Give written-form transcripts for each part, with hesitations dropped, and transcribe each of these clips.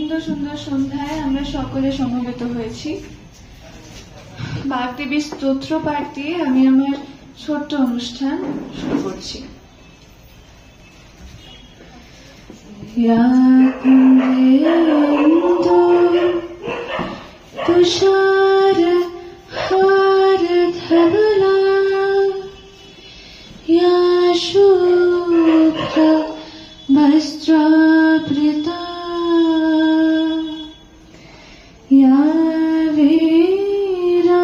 সুন্দর সুন্দর সন্ধ্যায় আমরা সকলে সমবেত হয়েছি। বাগদেবীর স্তোত্র পাঠ দিয়ে আমি আমার ছোট্ট অনুষ্ঠান শুরু করছি। তুষার হার ধবলা या शुभ्र वस्त्रावृता या वीरा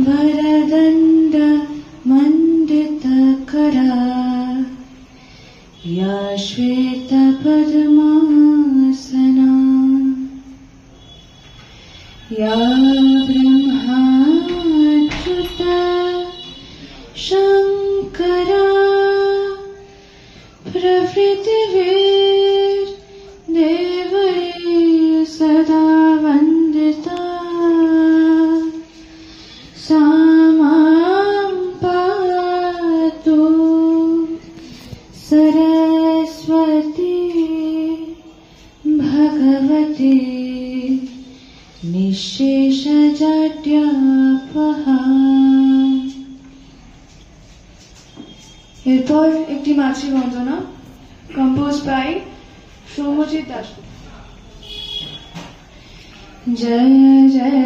वरदण्ड मण्डितकरा या श्वेतपद्मासना या ब्रह्माच्युता शंकरा प्रभृतिभिर् देवैः सदा वन्दिता सा मां पातु सरस्वती भगवती निःशेषजाड्यापहा। এরপর একটি মাতৃ বন্দনা কম্পোজ বাই সৌম্যজিৎ দাস। জয় জয়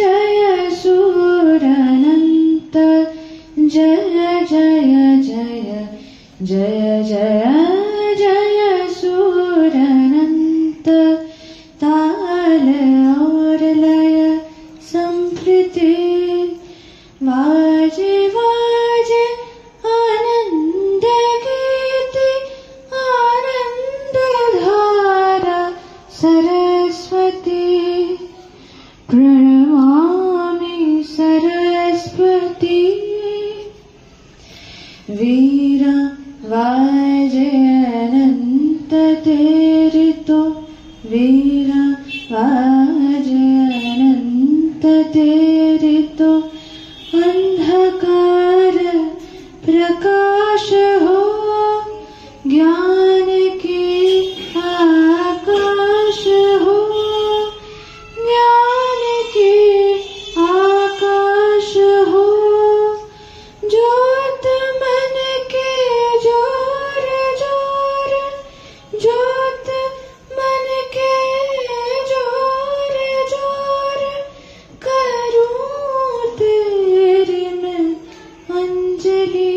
জয় সুরানন্ত জয় জয় জয় জয় জয় জয় সুরানন্ত ताल और लय संप्रीति वाजे वाजे आनंद गीति आनंद धारा सरस्वती प्रणमामि सरस्वती वीरा वाजे अनंत तेरी तो वीरा वाजे अनंत तेरी तो अंधकार प्रकाश हो ज्ञान की आकाश हो ज्ञान की आकाश हो ज्योत मन के जोर जोर ज्योत मन के जोर जोर करूं तेरी मैं अंजलि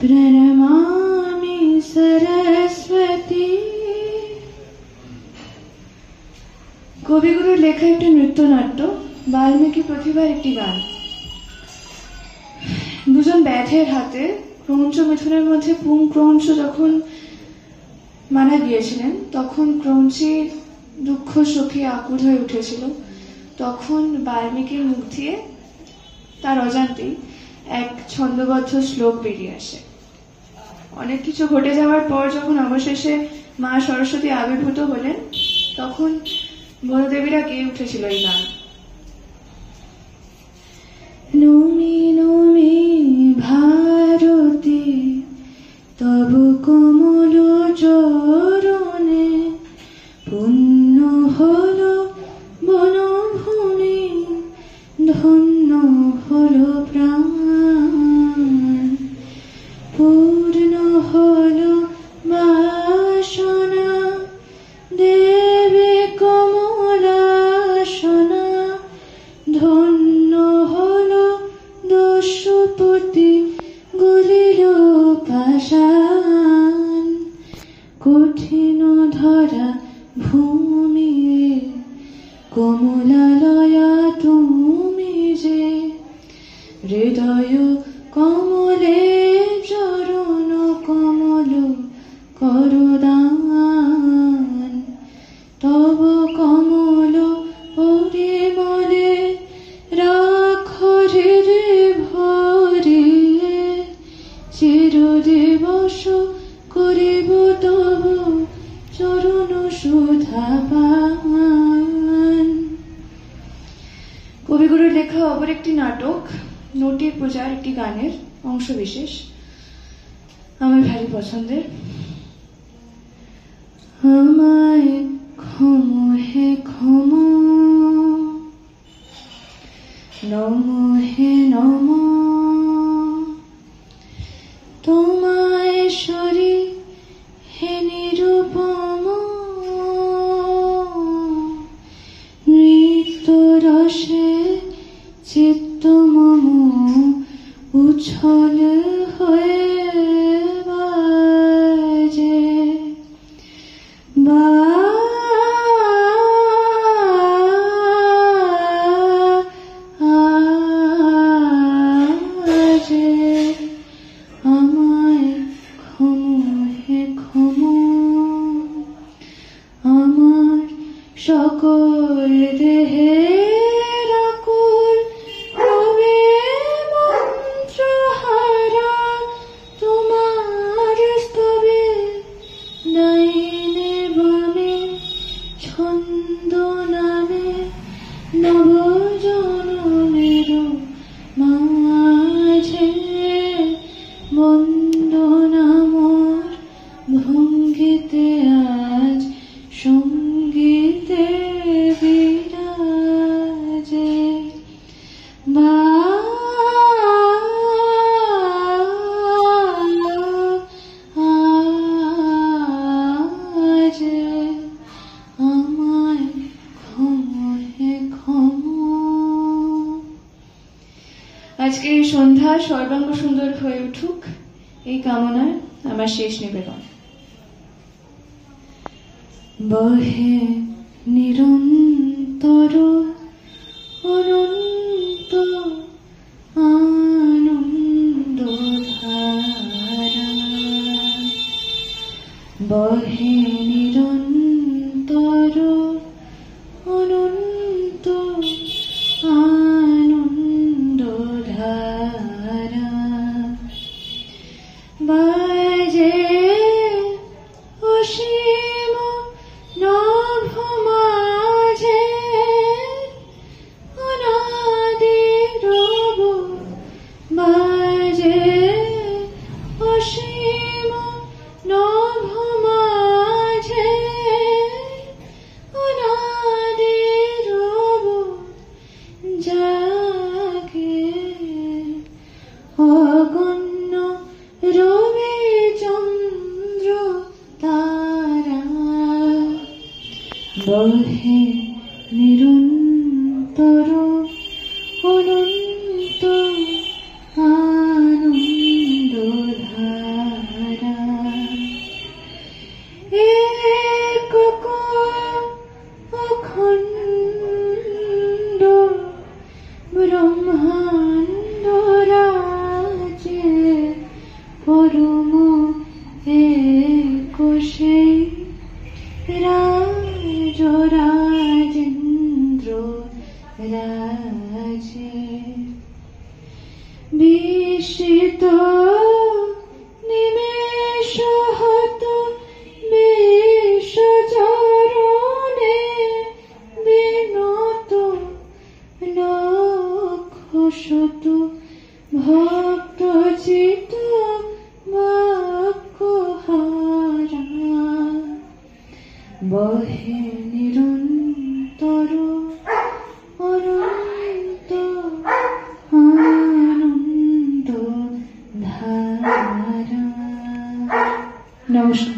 प्रणमामि सरस्वती। কবিগুরুর লেখা একটি নৃত্যনাট্য বাল্মীকি প্রতিভার একটি গান। দুজন ব্যাধের হাতে ক্রৌঞ্চ মিথুনের মধ্যে পুং ক্রৌঞ্চ যখন মারা গিয়েছিলেন তখন ক্রৌঞ্চির দুঃখ শোকে আকুল হয়ে উঠেছিল। তখন বাল্মীকির মুখ দিয়ে তার অজান্তেই এক ছন্দবদ্ধ শ্লোক বেরিয়ে আসে। অনেক কিছু ঘটে যাওয়ার পর যখন অবশেষে মা সরস্বতী আবির্ভূত হলেন তখন বনদেবীরা গেয়ে উঠেছিল এই গান। নমি নমি ভারতী তব কমল চরণে পুণ্য হল বনভূমি ধন্য হল প্রাণ পূর্ণ হল বাসনা দেবে কমলাসনা ধন্য হল দস্যুপতি গলিল পাষাণ কঠিন ধরা ভূমি কমলালয়া তুমি যে হৃদয় কমলে চরণ কমল করদান তব কমল পরিমলে রাখ হৃদে ভরিয়ে চিরদিবস করিব তব চরণ সুধা পান। কবিগুরুর লেখা অপর একটি নাটক নটির পূজার একটি গানের অংশ বিশেষ আমার ভারী পছন্দের। আমায় ক্ষমো হে ক্ষমো, নমো হে নমো, তোমায় সরি হে নিরুপম, নৃত্য রসে চিত্ত মম উচ্ছল হয়ে বাজে, বাজে। আমায় ক্ষমো হে ক্ষমো, আমার সকল দেহের আকুল রবে মন্ত্রহারা, তোমার স্তবে ডাইনে বামে ছন্দ নামে নবজনমের মাঝে, বন্দনা মোর ভঙ্গিতে আজ সঙ্গীতে বিরাজে, বাজে। আমায় ক্ষমো হে ক্ষমো। আজকে এই সন্ধ্যা সর্বাঙ্গ সুন্দর হয়ে উঠুক, এই কামনায় আমার শেষ নিবেদন। বহে নিরন্তর অনন্ত আনন্দ ধারা, বহে নিরন্তর অনন্ত আনন্দ ধারা, বাজে অসীম নভ মাঝে, অনাদি রব, বাজে অসীম নভ মাঝে, অনাদি রব, জাগে অগণ্য রবি চন্দ্র তারা, বহে নিরন্তর অনন্ত আনন্দ ধারা, একক অখণ্ড ব্রহ্মাণ্ড রাজে, পরম এক সেই রাজরাজেন্দ্র রাজে, বিস্মিত নিমেষ হত বিশ্বচরণে, বিনত লক্ষ শত ভক্ত চিত বাক্যহারা, বহে নিরন্তর অনন্ত আনন্দ ধারা। নমস্কার।